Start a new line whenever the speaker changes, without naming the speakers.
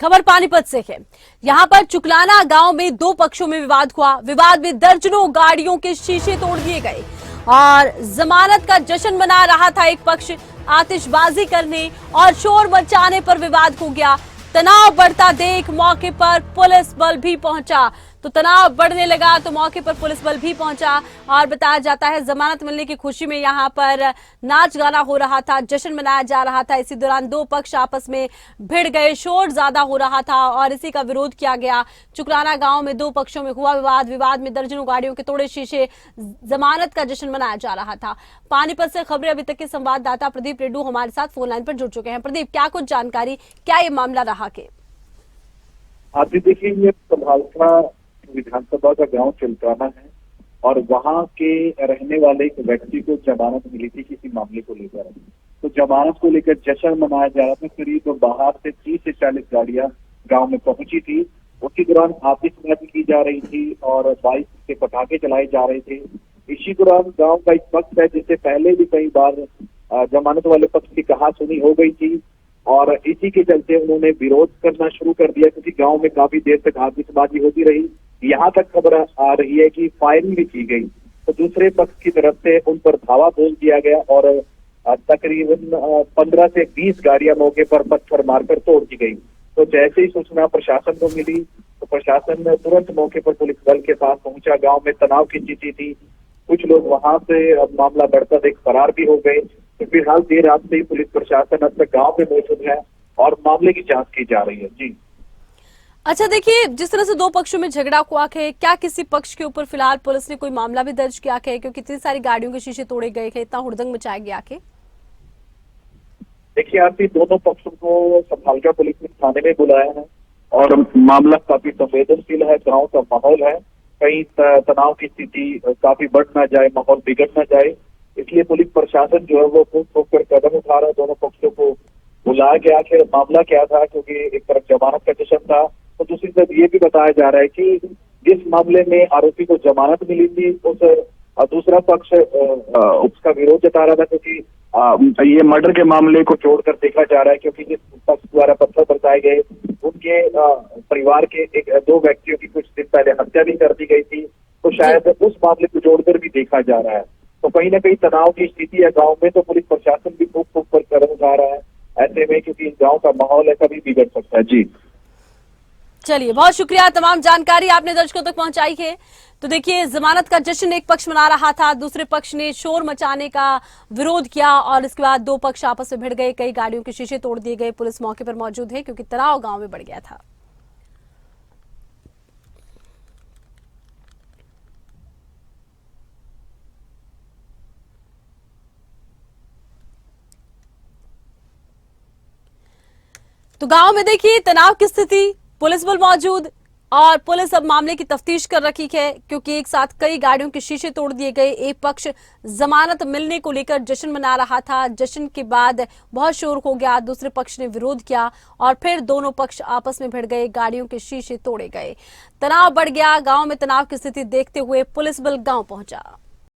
खबर पानीपत से है। यहां पर चुकलाना गांव में दो पक्षों में विवाद हुआ। विवाद में दर्जनों गाड़ियों के शीशे तोड़ दिए गए और जमानत का जश्न मना रहा था एक पक्ष। आतिशबाजी करने और शोर मचाने पर विवाद हो गया। तनाव बढ़ता देख मौके पर पुलिस बल भी पहुंचा। तो तनाव बढ़ने लगा तो मौके पर पुलिस बल भी पहुंचा और बताया जाता है जमानत मिलने की खुशी में यहां पर नाच गाना हो रहा था, जश्न मनाया जा रहा था। इसी दौरान दो पक्ष आपस में भिड़ गए, शोर ज्यादा हो रहा था और इसी का विरोध किया गया। चुकलाना गांव में दो पक्षों में हुआ विवाद में दर्जनों गाड़ियों के तोड़े शीशे, जमानत का जश्न मनाया जा रहा था। पानीपत से खबरें अभी तक के संवाददाता प्रदीप रेड्डू हमारे साथ फोन लाइन पर जुड़ चुके हैं। प्रदीप, क्या कुछ जानकारी, क्या ये मामला रहा के?
आप देखिए, ये संभालना विधानसभा का गांव चुलकाना है और वहां के रहने वाले एक व्यक्ति को जमानत मिली थी किसी मामले को लेकर। तो जमानत को लेकर जश्न मनाया जा रहा था। करीब बाहर से 30 से 40 गाड़ियां गांव में पहुंची थी। उसी दौरान आतिशबाजी की जा रही थी और बाइक के पटाखे चलाए जा रहे थे। इसी दौरान गांव का एक पक्ष है जिससे पहले भी कई बार जमानत वाले पक्ष की कहासुनी हो गई थी और इसी के चलते उन्होंने विरोध करना शुरू कर दिया, क्योंकि गांव में काफी देर तक आतिशबाजी होती रही। यहाँ तक खबर आ रही है कि फायरिंग भी की गई। तो दूसरे पक्ष की तरफ से उन पर धावा बोल दिया गया और तकरीबन 15 से 20 गाड़ियां मौके पर पत्थर मारकर तोड़ दी गई। तो जैसे ही सूचना प्रशासन को मिली तो प्रशासन ने तुरंत मौके पर पुलिस बल के साथ पहुंचा। गांव में तनाव की स्थिति थी। कुछ लोग वहां से मामला बढ़ता देख फरार भी हो गए। तो फिलहाल देर रात से ही पुलिस प्रशासन अब तक गाँव में मौजूद है और मामले की जाँच की जा रही है। जी
अच्छा, देखिए, जिस तरह से दो पक्षों में झगड़ा हुआ है, क्या किसी पक्ष के ऊपर फिलहाल पुलिस ने कोई मामला भी दर्ज किया है? क्योंकि इतनी सारी गाड़ियों के शीशे तोड़े गए हैं, इतना हुड़दंग मचाया गया है।
देखिए, आप दोनों पक्षों को संभालका पुलिस ने थाने में बुलाया है और मामला काफी संवेदनशील है। गांव का माहौल है, कहीं तनाव की स्थिति काफी बढ़ ना जाए, माहौल बिगड़ ना जाए, इसलिए पुलिस प्रशासन जो है वो खूब ठोकर कदम उठा रहा है। दोनों पक्षों को बुलाया गया। आखिर मामला क्या था, क्योंकि एक तरफ जमानत का जश्न था तो दूसरी तरफ ये भी बताया जा रहा है कि जिस मामले में आरोपी को जमानत मिली थी उस दूसरा पक्ष उसका विरोध जता रहा था, क्योंकि ये मर्डर के मामले को छोड़कर देखा जा रहा है, क्योंकि जिस पक्ष द्वारा पत्थर बरसाए गए उनके परिवार के दो व्यक्तियों की कुछ दिन पहले हत्या भी कर दी गई थी। तो शायद उस मामले को जोड़कर भी देखा जा रहा है। तो कहीं ना कहीं तनाव की स्थिति है गाँव में, तो पुलिस प्रशासन भी खूब पर कदम उठा रहा है ऐसे में, क्योंकि गाँव का माहौल है, कभी बिगड़ सकता है। जी
चलिए, बहुत शुक्रिया, तमाम जानकारी आपने दर्शकों तक पहुंचाई है। तो देखिए, जमानत का जश्न एक पक्ष मना रहा था, दूसरे पक्ष ने शोर मचाने का विरोध किया और इसके बाद दो पक्ष आपस में भिड़ गए, कई गाड़ियों के शीशे तोड़ दिए गए। पुलिस मौके पर मौजूद है क्योंकि तनाव गांव में बढ़ गया था। तो गांव में देखिए तनाव की स्थिति, पुलिस बल मौजूद और पुलिस अब मामले की तफ्तीश कर रही है, क्योंकि एक साथ कई गाड़ियों के शीशे तोड़ दिए गए। एक पक्ष जमानत मिलने को लेकर जश्न मना रहा था, जश्न के बाद बहुत शोर हो गया, दूसरे पक्ष ने विरोध किया और फिर दोनों पक्ष आपस में भिड़ गए, गाड़ियों के शीशे तोड़े गए, तनाव बढ़ गया। गांव में तनाव की स्थिति देखते हुए पुलिस बल गांव पहुंचा।